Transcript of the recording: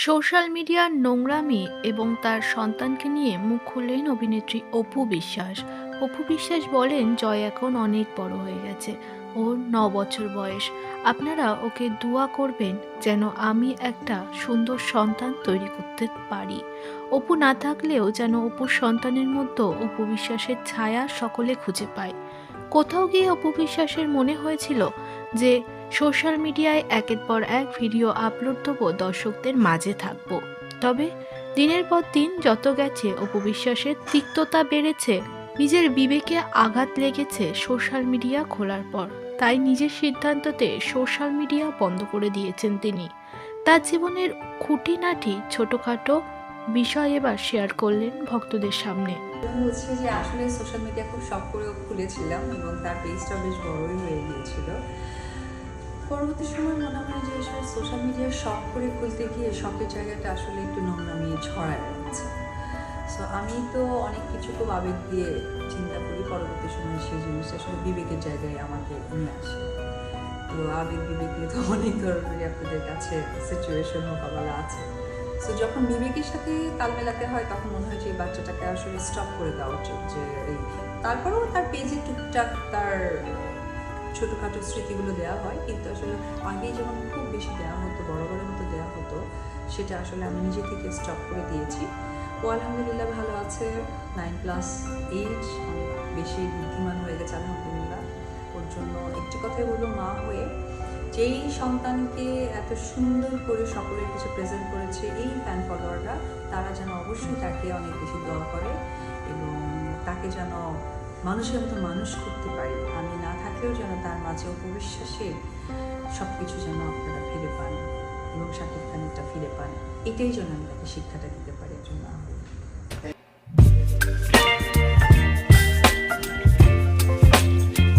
Social মিডিয়ার নোংরামি এবং তার সন্তানকে নিয়ে মুখ খুললেন অভিনেত্রী অপু বিশ্বাস। অপু বিশ্বাস বলেন, জয় এখন অনেক বড় হয়ে গেছে। ওর 9 বছর বয়স। আপনারা ওকে দোয়া করবেন যেন আমি একটা সুন্দর সন্তান তৈরি করতে পারি। অপু না থাকলেও যেন অপুর সন্তানের মধ্যে অপু বিশ্বাসের ছায়া সকলে খুঁজে পায়। কোথাও গিয়ে অপু বিশ্বাসের মনে হয়েছিল যে সোশ্যাল মিডিয়ায় একের পর এক ভিডিও আপলোড দেবো, দর্শকদের মাঝে থাকবো। তবে দিনের পর দিন যত গেছে অপু বিশ্বাসের তিক্ততা বেড়েছে। নিজের বিবেকে আঘাত লেগেছে সোশ্যাল মিডিয়া খোলার পর। তাই নিজের সিদ্ধান্ততে সোশ্যাল মিডিয়া বন্ধ করে দিয়েছেন তিনি। তার জীবনের খুঁটিনাটি ছোটখাটো বিষয় এবার শেয়ার করলেন ভক্তদের সামনে। হচ্ছে যে আসলে সোশ্যাল মিডিয়া খুব শখ করেও খুলেছিলাম এবং তার পেজটা বেশ বড়ই হয়ে গিয়েছিল। পরবর্তী সময় মনে হয় যে আসলে সোশ্যাল মিডিয়া শখ করে খুলতে গিয়ে শখের জায়গাটা আসলে একটু নোংরামি ছড়ায় যাচ্ছে। সো আমি তো অনেক কিছু খুব আবেগ দিয়ে চিন্তা করি, পরবর্তী সময় সেই জিনিসটা আসলে বিবেকের জায়গায় আমাকে নিয়ে আসে। তো আবেগ বিবেক নিয়ে তো অনেক ধরনেরই আপনাদের কাছে সিচুয়েশন মোকাবেলা আছে। সো যখন বিবেকের সাথে তাল মেলাতে হয় তখন মনে হয় যে এই বাচ্চাটাকে আসলে স্টপ করে দেওয়া উচিত। যে এই তারপরেও তার পেজে টুকটাক তার ছোটোখাটো স্মৃতিগুলো দেওয়া হয়, কিন্তু আসলে আগেই যেমন খুব বেশি দেওয়া হতো, বড় বড় মতো দেওয়া হতো, সেটা আসলে আমি নিজে থেকে স্টপ করে দিয়েছি। ও আলহামদুলিল্লাহ ভালো আছে, 9+8, অনেক বেশি বুদ্ধিমান হয়ে গেছে আলহামদুলিল্লাহ। ওর জন্য একটি কথাই বলবো, মা হয়ে যেই সন্তানকে এত সুন্দর করে সকলের কিছু প্রেজেন্ট করেছে এই ফ্যান ফলোয়াররা, তারা যেন অবশ্যই তাকে অনেক বেশি দোয়া করে এবং তাকে যেন মানুষের মতো মানুষ করতে পারি। আমি না থাকলেও যেন তার মাঝে অপবিশ্বাসে সব কিছু যেন আপনারা ফিরে পান এবং শাকিব খানেরটা ফিরে পান, এটাই যেন আমি তাকে শিক্ষাটা দিতে পারি একজন মা হয়ে।